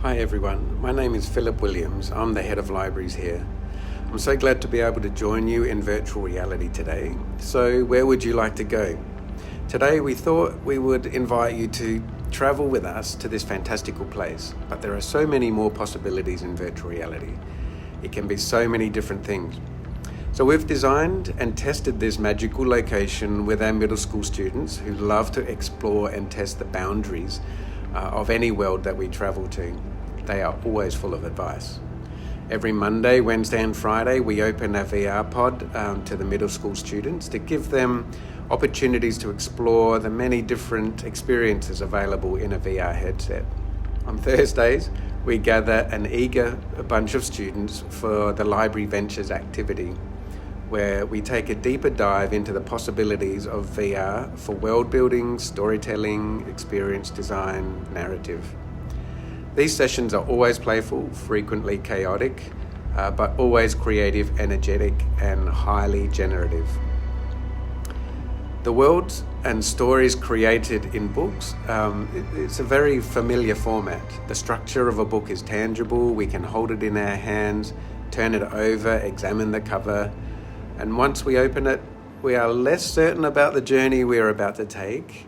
Hi everyone, my name is Philip Williams. I'm the head of libraries here. I'm so glad to be able to join you in virtual reality today. So where would you like to go? Today we thought we would invite you to travel with us to this fantastical place, but there are so many more possibilities in virtual reality. It can be so many different things. So we've designed and tested this magical location with our middle school students who love to explore and test the boundaries of any world that we travel to. They are always full of advice. Every Monday, Wednesday and Friday, we open a VR pod to the middle school students to give them opportunities to explore the many different experiences available in a VR headset. On Thursdays, we gather an eager bunch of students for the Library Ventures activity, where we take a deeper dive into the possibilities of VR for world building, storytelling, experience design, narrative. These sessions are always playful, frequently chaotic, but always creative, energetic, and highly generative. The worlds and stories created in books, it's a very familiar format. The structure of a book is tangible. We can hold it in our hands, turn it over, examine the cover, and once we open it, we are less certain about the journey we are about to take,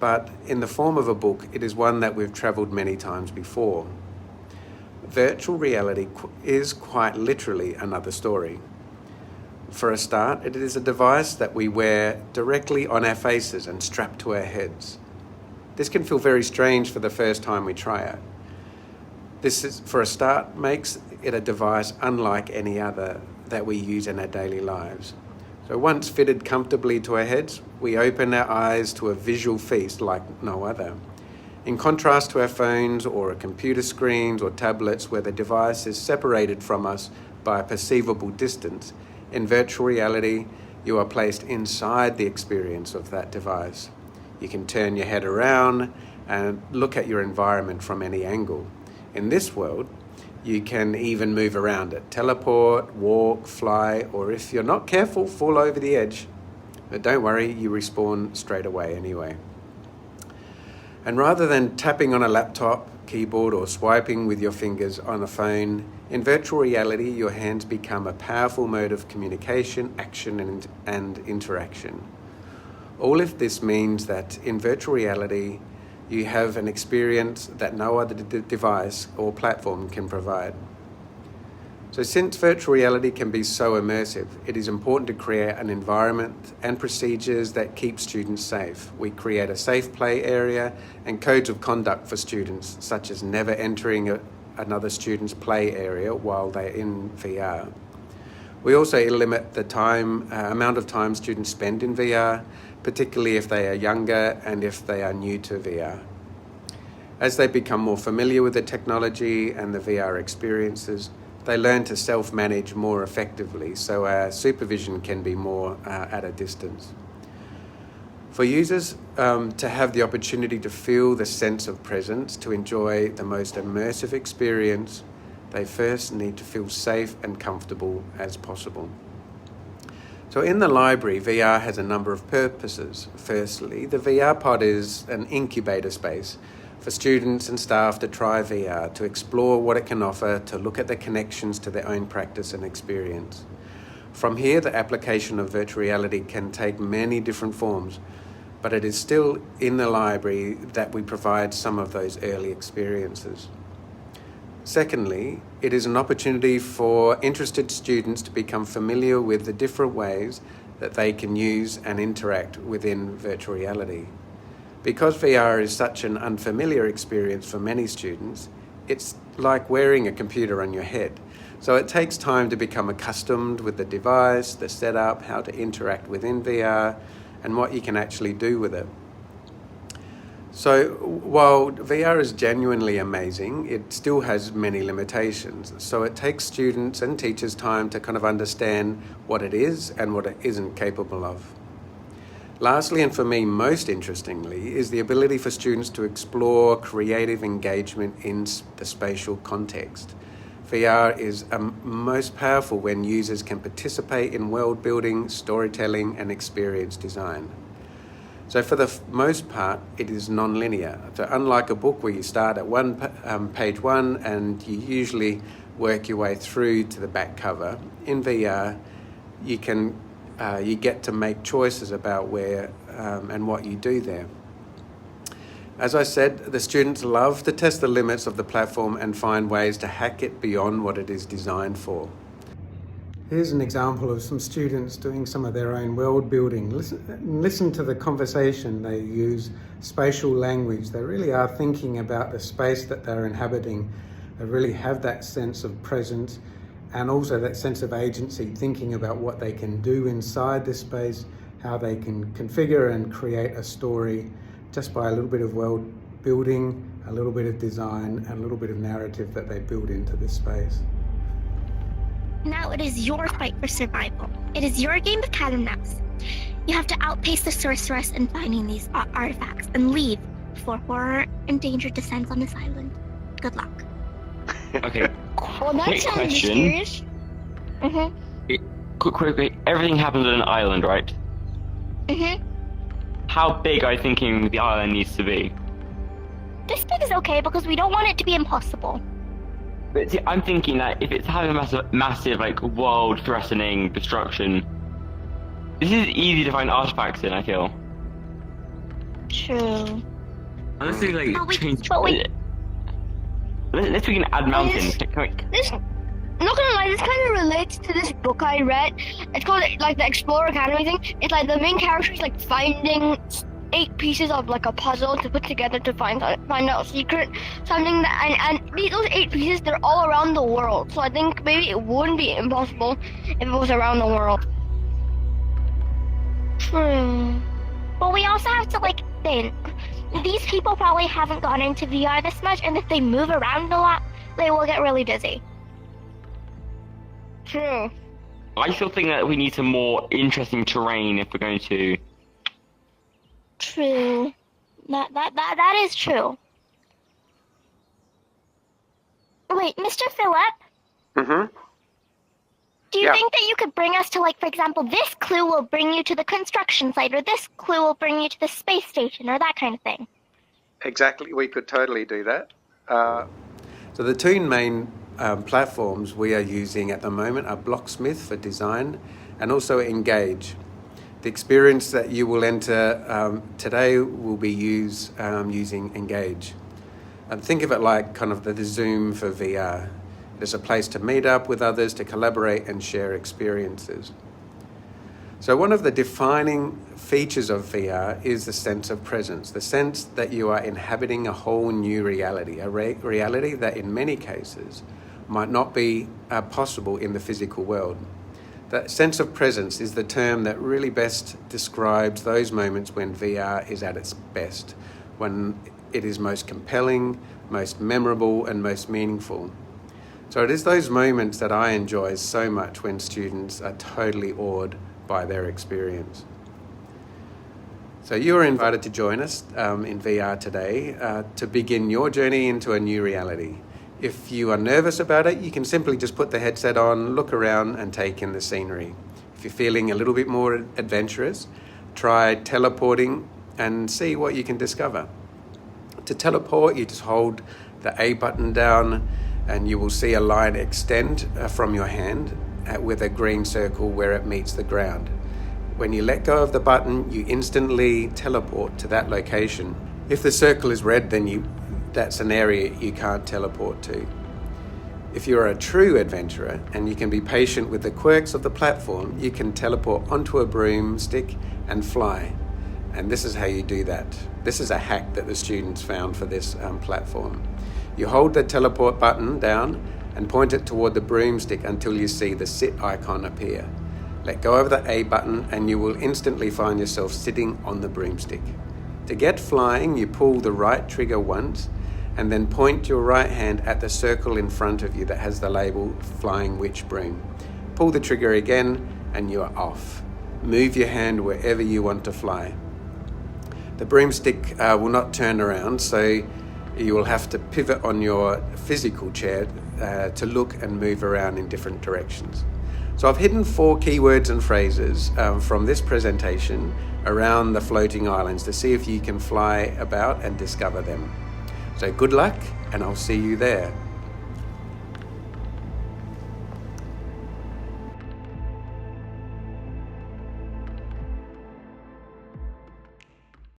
but in the form of a book, it is one that we've travelled many times before. Virtual reality is quite literally another story. For a start, it is a device that we wear directly on our faces and strap to our heads. This can feel very strange for the first time we try it. For a start, makes it a device unlike any other that we use in our daily lives. So once fitted comfortably to our heads, we open our eyes to a visual feast like no other. In contrast to our phones or our computer screens or tablets where the device is separated from us by a perceivable distance, in virtual reality, you are placed inside the experience of that device. You can turn your head around and look at your environment from any angle. In this world, you can even move around it, teleport, walk, fly, or if you're not careful, fall over the edge. But don't worry, you respawn straight away anyway. And rather than tapping on a laptop, keyboard, or swiping with your fingers on a phone, in virtual reality, your hands become a powerful mode of communication, action, and interaction. All of this means that in virtual reality, you have an experience that no other device or platform can provide. So since virtual reality can be so immersive, it is important to create an environment and procedures that keep students safe. We create a safe play area and codes of conduct for students, such as never entering another student's play area while they're in VR. We also limit the amount of time students spend in VR, particularly if they are younger and if they are new to VR. As they become more familiar with the technology and the VR experiences, they learn to self-manage more effectively, so our supervision can be more at a distance. For users to have the opportunity to feel the sense of presence, to enjoy the most immersive experience, they first need to feel safe and comfortable as possible. So in the library, VR has a number of purposes. Firstly, the VR pod is an incubator space for students and staff to try VR, to explore what it can offer, to look at the connections to their own practice and experience. From here, the application of virtual reality can take many different forms, but it is still in the library that we provide some of those early experiences. Secondly, it is an opportunity for interested students to become familiar with the different ways that they can use and interact within virtual reality. Because VR is such an unfamiliar experience for many students, it's like wearing a computer on your head. So it takes time to become accustomed with the device, the setup, how to interact within VR, and what you can actually do with it. So while VR is genuinely amazing, it still has many limitations. So it takes students and teachers time to kind of understand what it is and what it isn't capable of. Lastly, and for me most interestingly, is the ability for students to explore creative engagement in the spatial context. VR is most powerful when users can participate in world building, storytelling, and experience design. So for the most part, it is non-linear. So unlike a book where you start at page 1 and you usually work your way through to the back cover, in VR you get to make choices about where and what you do there. As I said, the students love to test the limits of the platform and find ways to hack it beyond what it is designed for. Here's an example of some students doing some of their own world building. Listen to the conversation. They use spatial language. They really are thinking about the space that they're inhabiting. They really have that sense of presence and also that sense of agency, thinking about what they can do inside this space, how they can configure and create a story just by a little bit of world building, a little bit of design, and a little bit of narrative that they build into this space. Now it is your fight for survival. It is your game of cat and mouse. You have to outpace the sorceress in finding these artifacts and leave before horror and danger descends on this island. Good luck. Okay, Well, that quick sounds question. mysterious. Quick, everything happens on an island, right? How big are you thinking the island needs to be? This big is okay because we don't want it to be impossible. But see, I'm thinking that if it's having massive like world-threatening destruction, this is easy to find artifacts in, I feel. True. Unless we like But we- change. but we- Unless we can add mountains. This, I'm not gonna lie, this kind of relates to this book I read. It's called like the Explorer Academy thing. It's like the main character is like finding 8 pieces of like a puzzle to put together to find out a secret, something that and those 8 pieces, they're all around the world. So I think maybe it wouldn't be impossible if it was around the world. True. But we also have to like think. These people probably haven't gone into VR this much, and if they move around a lot, they will get really dizzy. True. I still think that we need some more interesting terrain if we're going to. True. That is true. Wait, Mr. Phillip? Do you Yeah. think that you could bring us to, like, for example, this clue will bring you to the construction site, or this clue will bring you to the space station, or that kind of thing? Exactly, we could totally do that. So the two main platforms we are using at the moment are Blocksmith for design and also Engage. The experience that you will enter today will be using Engage. And think of it like kind of the Zoom for VR. It's a place to meet up with others, to collaborate and share experiences. So one of the defining features of VR is the sense of presence, the sense that you are inhabiting a whole new reality, a reality that in many cases might not be possible in the physical world. That sense of presence is the term that really best describes those moments when VR is at its best, when it is most compelling, most memorable, and most meaningful. So it is those moments that I enjoy so much when students are totally awed by their experience. So you are invited to join us in VR today to begin your journey into a new reality. If you are nervous about it, you can simply just put the headset on, look around and take in the scenery. If you're feeling a little bit more adventurous, try teleporting and see what you can discover. To teleport, you just hold the A button down and you will see a line extend from your hand with a green circle where it meets the ground. When you let go of the button, you instantly teleport to that location. If the circle is red, then that's an area you can't teleport to. If you're a true adventurer and you can be patient with the quirks of the platform, you can teleport onto a broomstick and fly. And this is how you do that. This is a hack that the students found for this platform. You hold the teleport button down and point it toward the broomstick until you see the sit icon appear. Let go of the A button and you will instantly find yourself sitting on the broomstick. To get flying, you pull the right trigger once and then point your right hand at the circle in front of you that has the label Flying Witch Broom. Pull the trigger again and you are off. Move your hand wherever you want to fly. The broomstick will not turn around, so you will have to pivot on your physical chair to look and move around in different directions. So I've hidden 4 keywords and phrases from this presentation around the floating islands to see if you can fly about and discover them. So good luck, and I'll see you there.